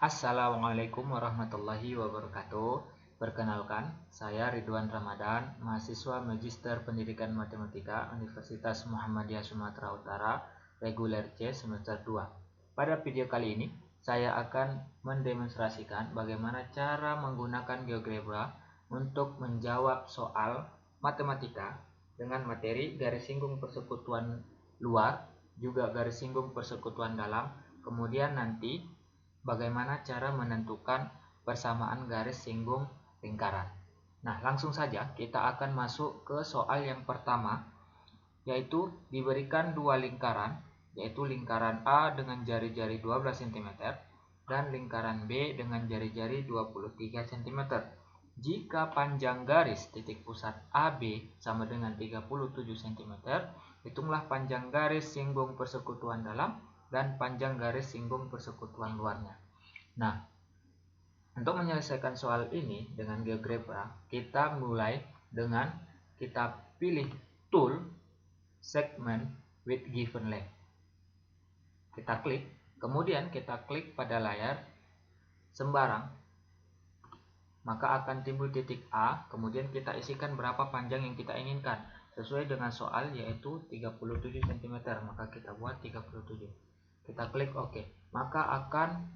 Assalamualaikum warahmatullahi wabarakatuh. Perkenalkan, saya Ridwan Ramadan, mahasiswa Magister Pendidikan Matematika Universitas Muhammadiyah Sumatera Utara, reguler C semester 2. Pada video kali ini, saya akan mendemonstrasikan bagaimana cara menggunakan GeoGebra untuk menjawab soal matematika dengan materi garis singgung persekutuan luar, juga garis singgung persekutuan dalam, kemudian nanti bagaimana cara menentukan persamaan garis singgung lingkaran. Nah, langsung saja kita akan masuk ke soal yang pertama, yaitu diberikan dua lingkaran, yaitu lingkaran A dengan jari-jari 12 cm dan lingkaran B dengan jari-jari 23 cm. Jika panjang garis titik pusat AB sama dengan 37 cm, hitunglah panjang garis singgung persekutuan dalam dan panjang garis singgung persekutuan luarnya. Nah, untuk menyelesaikan soal ini dengan GeoGebra, kita mulai dengan kita pilih tool segment with given length. Kita klik, kemudian kita klik pada layar sembarang, maka akan timbul titik A, kemudian kita isikan berapa panjang yang kita inginkan sesuai dengan soal, yaitu 37 cm, maka kita buat 37. Kita klik OK, maka akan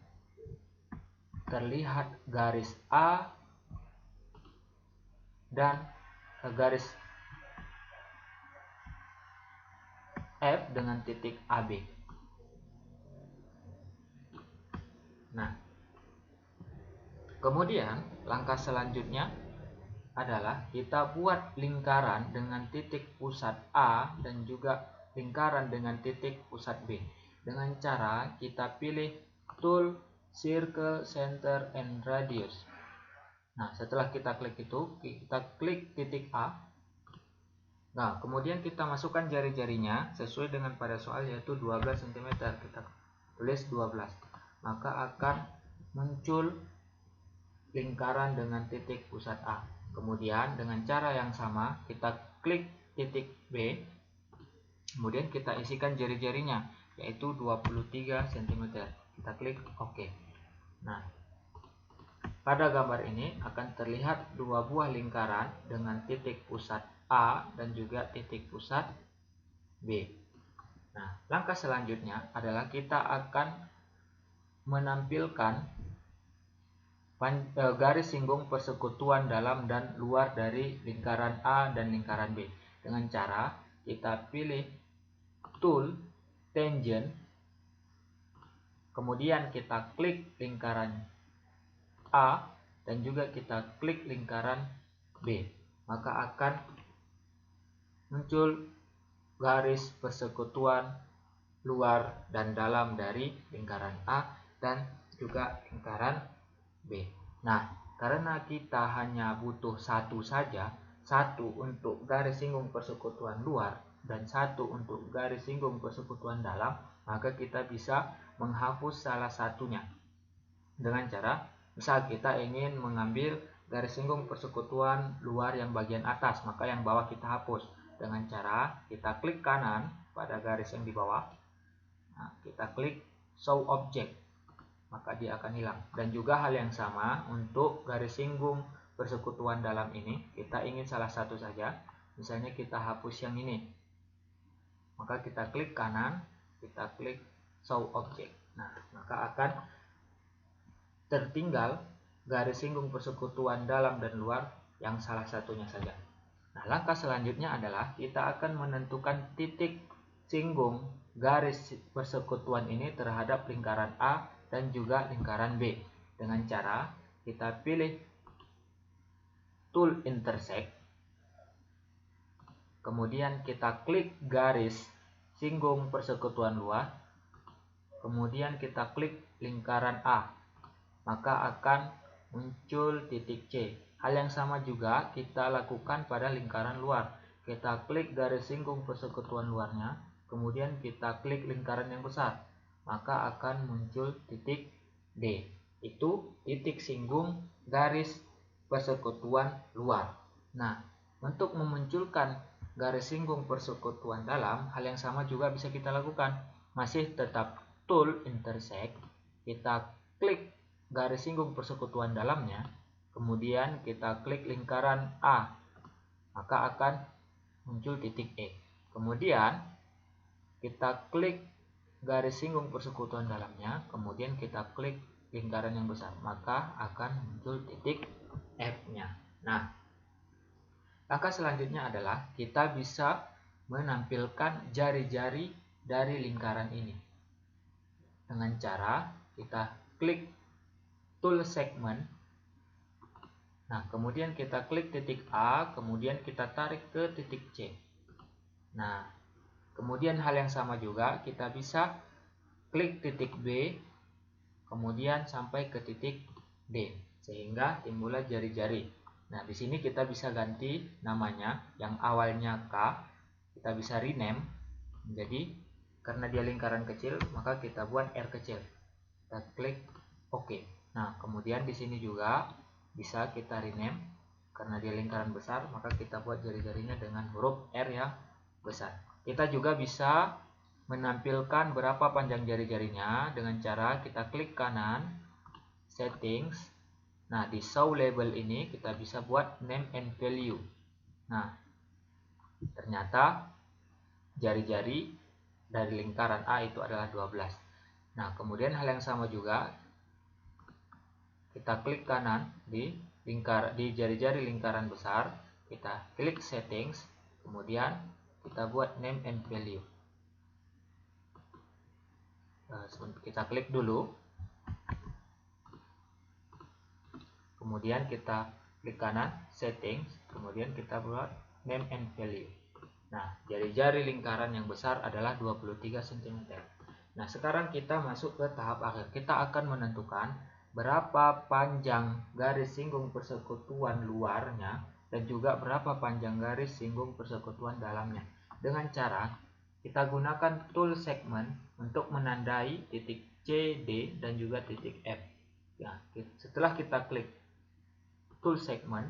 terlihat garis A dan garis F dengan titik AB. Nah, kemudian langkah selanjutnya adalah kita buat lingkaran dengan titik pusat A dan juga lingkaran dengan titik pusat B dengan cara kita pilih tool circle center and radius. Nah, setelah kita klik itu, kita klik titik A. Nah, kemudian kita masukkan jari-jarinya sesuai dengan pada soal, yaitu 12 cm. Kita tulis 12. Maka akan muncul lingkaran dengan titik pusat A. Kemudian dengan cara yang sama, kita klik titik B. Kemudian kita isikan jari-jarinya, yaitu 23 cm. Kita klik OK. Nah, pada gambar ini akan terlihat dua buah lingkaran dengan titik pusat A dan juga titik pusat B. Nah, langkah selanjutnya adalah kita akan menampilkan garis singgung persekutuan dalam dan luar dari lingkaran A dan lingkaran B dengan cara kita pilih tool tangent, kemudian kita klik lingkaran A dan juga kita klik lingkaran B, maka akan muncul garis persekutuan luar dan dalam dari lingkaran A dan juga lingkaran B. Nah, karena kita hanya butuh satu saja, satu untuk garis singgung persekutuan luar dan satu untuk garis singgung persekutuan dalam, maka kita bisa menghapus salah satunya dengan cara, misal kita ingin mengambil garis singgung persekutuan luar yang bagian atas, maka yang bawah kita hapus dengan cara kita klik kanan pada garis yang di bawah. Nah, kita klik show object, maka dia akan hilang. Dan juga hal yang sama untuk garis singgung persekutuan dalam ini, kita ingin salah satu saja, misalnya kita hapus yang ini, maka kita klik kanan, kita klik show object. Nah, maka akan tertinggal garis singgung persekutuan dalam dan luar yang salah satunya saja. Nah, langkah selanjutnya adalah kita akan menentukan titik singgung garis persekutuan ini terhadap lingkaran A dan juga lingkaran B dengan cara kita pilih tool intersect, kemudian kita klik garis singgung persekutuan luar, kemudian kita klik lingkaran A, maka akan muncul titik C. Hal yang sama juga kita lakukan pada lingkaran luar. Kita klik garis singgung persekutuan luarnya, kemudian kita klik lingkaran yang besar, maka akan muncul titik D. Itu titik singgung garis persekutuan luar. Nah, untuk memunculkan garis singgung persekutuan dalam, hal yang sama juga bisa kita lakukan. Masih tetap tool intersect, kita klik garis singgung persekutuan dalamnya, kemudian kita klik lingkaran A, maka akan muncul titik E. Kemudian kita klik garis singgung persekutuan dalamnya, kemudian kita klik lingkaran yang besar, maka akan muncul titik F-nya. Nah, langkah selanjutnya adalah kita bisa menampilkan jari-jari dari lingkaran ini dengan cara kita klik tool segment. Nah, kemudian kita klik titik A, kemudian kita tarik ke titik C. Nah, kemudian hal yang sama juga kita bisa klik titik B, kemudian sampai ke titik D, sehingga timbullah jari-jari. Nah, di sini kita bisa ganti namanya, yang awalnya K, kita bisa rename menjadi, karena dia lingkaran kecil, maka kita buat R kecil. Kita klik OK. Nah, kemudian di sini juga bisa kita rename, karena dia lingkaran besar, maka kita buat jari-jarinya dengan huruf R yang besar. Kita juga bisa menampilkan berapa panjang jari-jarinya dengan cara kita klik kanan, settings. Nah, di show label ini kita bisa buat name and value. Nah, ternyata jari-jari dari lingkaran A itu adalah 12. Nah, kemudian hal yang sama juga kita klik kanan di jari-jari lingkaran besar, kita klik settings, kemudian kita buat name and value. Kita klik dulu, kemudian kita klik kanan settings, kemudian kita buat name and value. Nah, jari-jari lingkaran yang besar adalah 23 cm. Nah, sekarang kita masuk ke tahap akhir. Kita akan menentukan berapa panjang garis singgung persekutuan luarnya dan juga berapa panjang garis singgung persekutuan dalamnya. Dengan cara kita gunakan tool segment untuk menandai titik C, D, dan juga titik F. Ya, setelah kita klik tool segment,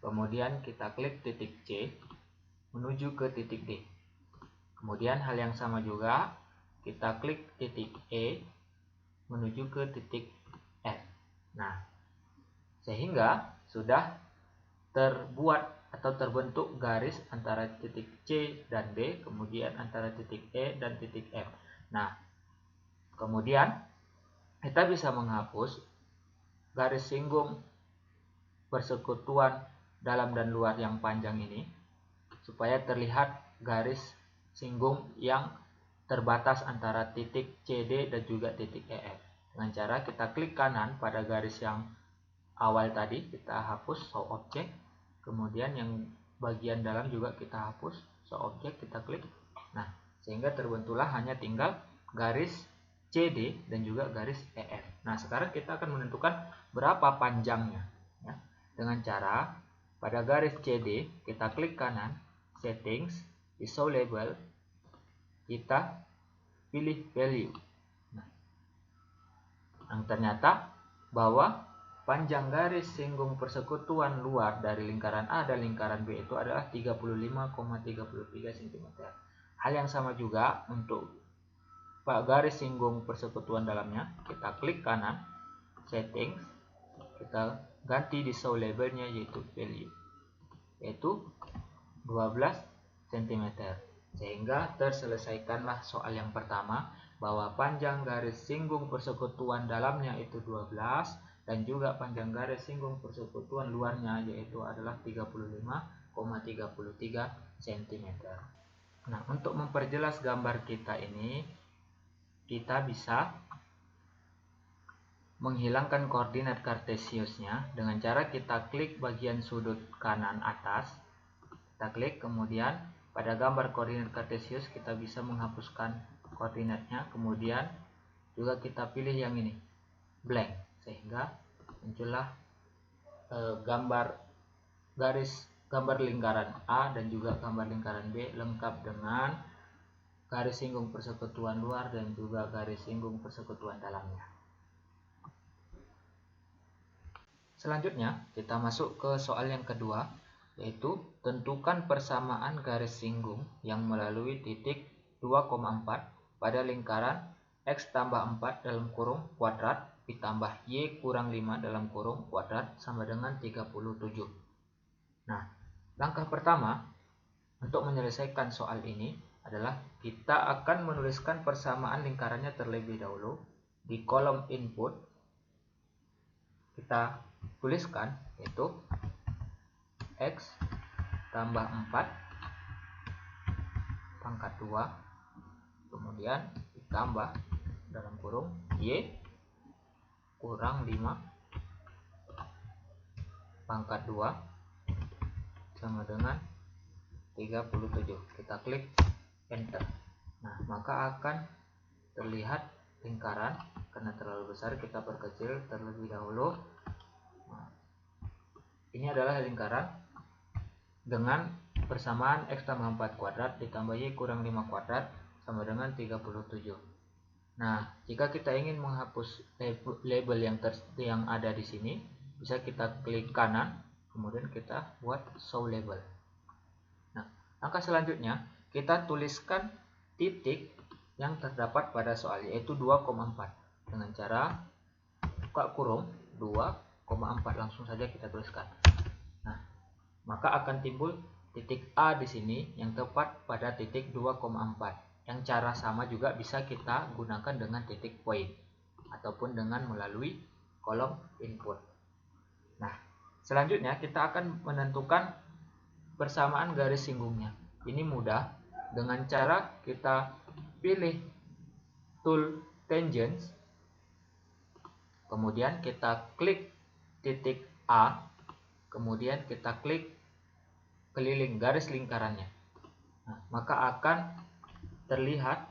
kemudian kita klik titik C menuju ke titik D. Kemudian hal yang sama juga kita klik titik E menuju ke titik F. Nah, sehingga sudah terbuat atau terbentuk garis antara titik C dan D, kemudian antara titik E dan titik F. Nah, kemudian kita bisa menghapus garis singgung persekutuan dalam dan luar yang panjang ini supaya terlihat garis singgung yang terbatas antara titik CD dan juga titik EF. Dengan cara kita klik kanan pada garis yang awal tadi, kita hapus show object, kemudian yang bagian dalam juga kita hapus show object, kita klik. Nah, sehingga terbentuklah hanya tinggal garis CD dan juga garis EF. Nah, sekarang kita akan menentukan berapa panjangnya, ya. Dengan cara pada garis CD kita klik kanan, settings, di show label, kita pilih value. Nah, ternyata bahwa panjang garis singgung persekutuan luar dari lingkaran A dan lingkaran B itu adalah 35,33 cm. Hal yang sama juga untuk garis singgung persekutuan dalamnya, kita klik kanan, settings, kita ganti di show labelnya yaitu value, yaitu 12 cm. Sehingga terselesaikanlah soal yang pertama, bahwa panjang garis singgung persekutuan dalamnya itu 12 dan juga panjang garis singgung persekutuan luarnya yaitu adalah 35,33 cm. Nah, untuk memperjelas gambar kita ini, kita bisa menghilangkan koordinat kartesiusnya dengan cara kita klik bagian sudut kanan atas, kita klik, kemudian pada gambar koordinat kartesius kita bisa menghapuskan koordinatnya, kemudian juga kita pilih yang ini blank, sehingga muncullah gambar lingkaran A dan juga gambar lingkaran B lengkap dengan garis singgung persekutuan luar dan juga garis singgung persekutuan dalamnya. Selanjutnya kita masuk ke soal yang kedua, yaitu tentukan persamaan garis singgung yang melalui titik 2,4 pada lingkaran X tambah 4 dalam kurung kuadrat ditambah Y kurang 5 dalam kurung kuadrat sama dengan 37. Nah, langkah pertama untuk menyelesaikan soal ini adalah kita akan menuliskan persamaan lingkarannya terlebih dahulu. Di kolom input kita tuliskan yaitu X tambah 4 pangkat 2, kemudian ditambah dalam kurung Y kurang 5 pangkat 2 sama dengan 37. Kita klik enter. Nah, maka akan terlihat lingkaran. Karena terlalu besar, kita perkecil terlebih dahulu. Nah, ini adalah lingkaran dengan persamaan X tambah 4 kuadrat ditambah Y kurang 5 kuadrat sama dengan 37. Nah, jika kita ingin menghapus label yang ada di sini, bisa kita klik kanan, kemudian kita buat show label. Nah, langkah selanjutnya kita tuliskan titik yang terdapat pada soal, yaitu 2,4 dengan cara buka kurung 2,4, langsung saja kita tuliskan. Nah, maka akan timbul titik A di sini yang tepat pada titik 2,4. Yang cara sama juga bisa kita gunakan dengan titik point ataupun dengan melalui kolom input. Nah, selanjutnya kita akan menentukan persamaan garis singgungnya. Ini mudah dengan cara kita pilih tool tangents, kemudian kita klik titik A, kemudian kita klik keliling garis lingkarannya. Nah, maka akan terlihat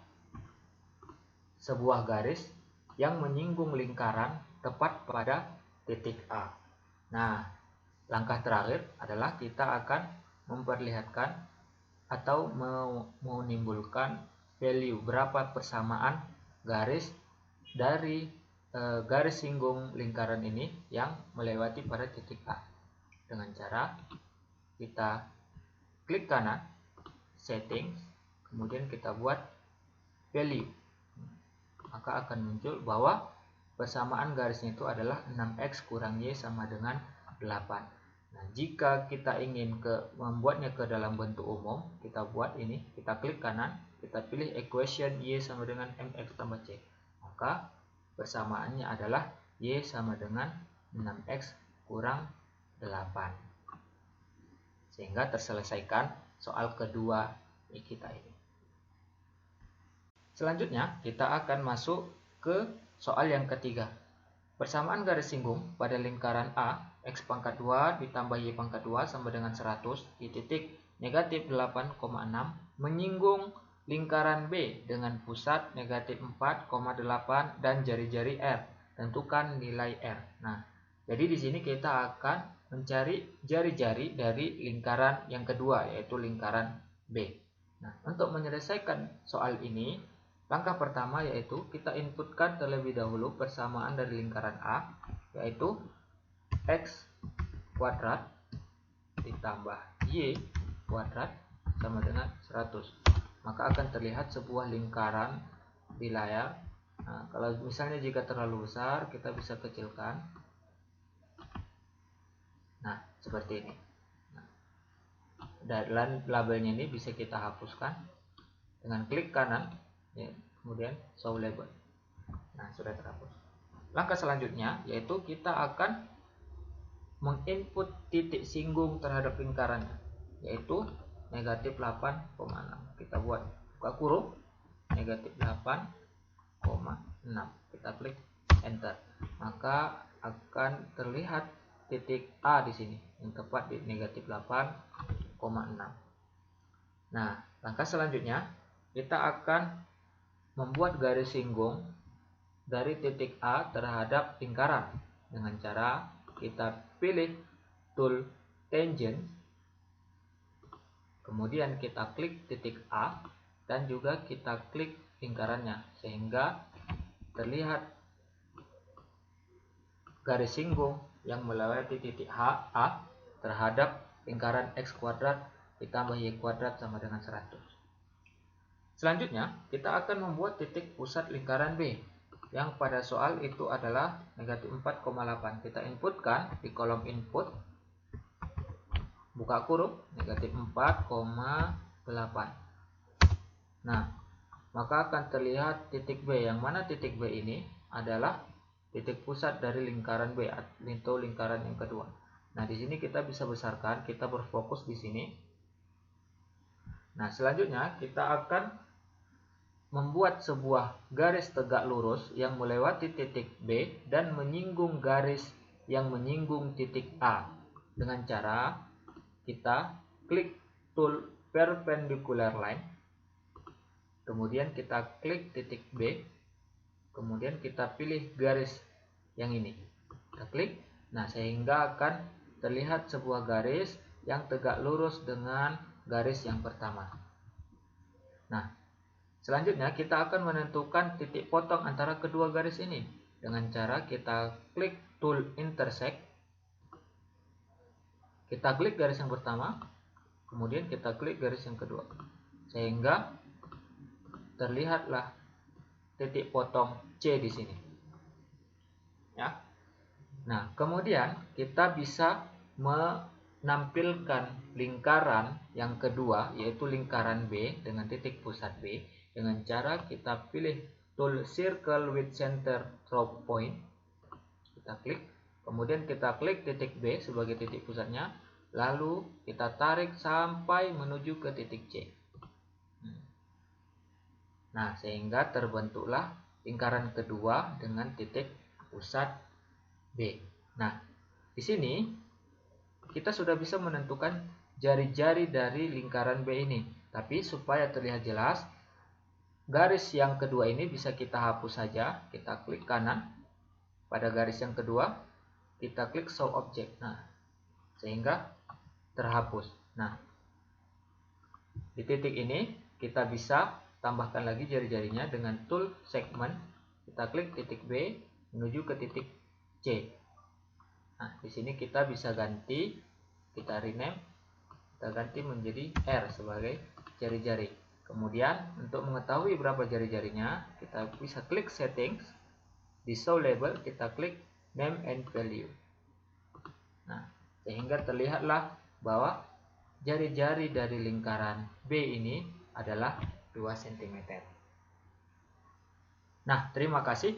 sebuah garis yang menyinggung lingkaran tepat pada titik A. Nah, langkah terakhir adalah kita akan memperlihatkan atau menimbulkan value berapa persamaan garis dari garis singgung lingkaran ini yang melewati pada titik A. Dengan cara kita klik kanan, settings, kemudian kita buat value, maka akan muncul bahwa persamaan garisnya itu adalah 6x kurang y sama dengan 8. Nah, jika kita ingin membuatnya ke dalam bentuk umum, kita buat ini, kita klik kanan, kita pilih equation y sama dengan mx tambah c, maka persamaannya adalah y sama dengan 6x kurang 8. Sehingga terselesaikan soal kedua kita ini. Selanjutnya kita akan masuk ke soal yang ketiga. Persamaan garis singgung pada lingkaran A, X pangkat 2 ditambah Y pangkat 2 sama dengan 100 di titik negatif 8,6 menyinggung lingkaran B dengan pusat negatif 4,8 dan jari-jari R. Tentukan nilai R. Nah, jadi di sini kita akan mencari jari-jari dari lingkaran yang kedua, yaitu lingkaran B. Nah, untuk menyelesaikan soal ini, langkah pertama yaitu kita inputkan terlebih dahulu persamaan dari lingkaran A, yaitu X kuadrat ditambah Y kuadrat sama dengan 100. Maka akan terlihat sebuah lingkaran di layar. Nah, kalau misalnya jika terlalu besar, kita bisa kecilkan. Nah, seperti ini. Nah, dan labelnya ini bisa kita hapuskan dengan klik kanan, ya, kemudian show label. Nah, sudah terhapus. Langkah selanjutnya yaitu kita akan menginput titik singgung terhadap lingkarannya, yaitu negatif 8,6. Kita buat buka kurung negatif 8,6. Kita klik enter, maka akan terlihat titik A di sini yang tepat di negatif 8,6. Nah, langkah selanjutnya kita akan membuat garis singgung dari titik A terhadap lingkaran dengan cara kita pilih tool tangent, kemudian kita klik titik A dan juga kita klik lingkarannya sehingga terlihat garis singgung yang melewati titik A terhadap lingkaran X kuadrat ditambah Y kuadrat sama dengan 100. Selanjutnya kita akan membuat titik pusat lingkaran B. yang pada soal itu adalah negatif 4,8. Kita inputkan di kolom input, buka kurung, negatif 4,8. Nah, maka akan terlihat titik B, yang mana titik B ini adalah titik pusat dari lingkaran B atau lingkaran yang kedua. Nah, di sini kita bisa besarkan, kita berfokus di sini. Nah, selanjutnya kita akan membuat sebuah garis tegak lurus yang melewati titik B dan menyinggung garis yang menyinggung titik A dengan cara kita klik tool perpendicular line, kemudian kita klik titik B, kemudian kita pilih garis yang ini, kita klik. Nah, sehingga akan terlihat sebuah garis yang tegak lurus dengan garis yang pertama. Nah, selanjutnya kita akan menentukan titik potong antara kedua garis ini dengan cara kita klik tool intersect. Kita klik garis yang pertama, kemudian kita klik garis yang kedua, sehingga terlihatlah titik potong C di sini. Ya. Nah, kemudian kita bisa menampilkan lingkaran yang kedua, yaitu lingkaran B dengan titik pusat B, dengan cara kita pilih tool circle with center through point, kita klik, kemudian kita klik titik B sebagai titik pusatnya, lalu kita tarik sampai menuju ke titik C. Nah, sehingga terbentuklah lingkaran kedua dengan titik pusat B. Nah, di sini kita sudah bisa menentukan jari-jari dari lingkaran B ini. Tapi supaya terlihat jelas, garis yang kedua ini bisa kita hapus saja. Kita klik kanan pada garis yang kedua, kita klik show object. Nah, sehingga terhapus. Nah, di titik ini kita bisa tambahkan lagi jari-jarinya dengan tool segment. Kita klik titik B menuju ke titik C. Nah, di sini kita bisa ganti, kita rename, kita ganti menjadi R sebagai jari-jari. Kemudian untuk mengetahui berapa jari-jarinya, kita bisa klik settings, di show label kita klik name and value. Nah, sehingga terlihatlah bahwa jari-jari dari lingkaran B ini adalah 2 cm. Nah, terima kasih.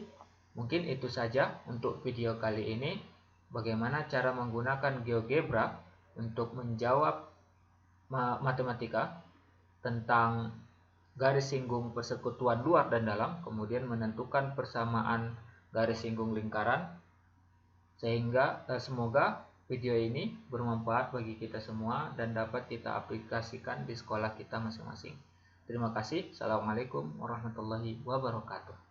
Mungkin itu saja untuk video kali ini. Bagaimana cara menggunakan GeoGebra untuk menjawab matematika tentang garis singgung persekutuan luar dan dalam, kemudian menentukan persamaan garis singgung lingkaran. Sehingga semoga video ini bermanfaat bagi kita semua dan dapat kita aplikasikan di sekolah kita masing-masing. Terima kasih. Assalamualaikum warahmatullahi wabarakatuh.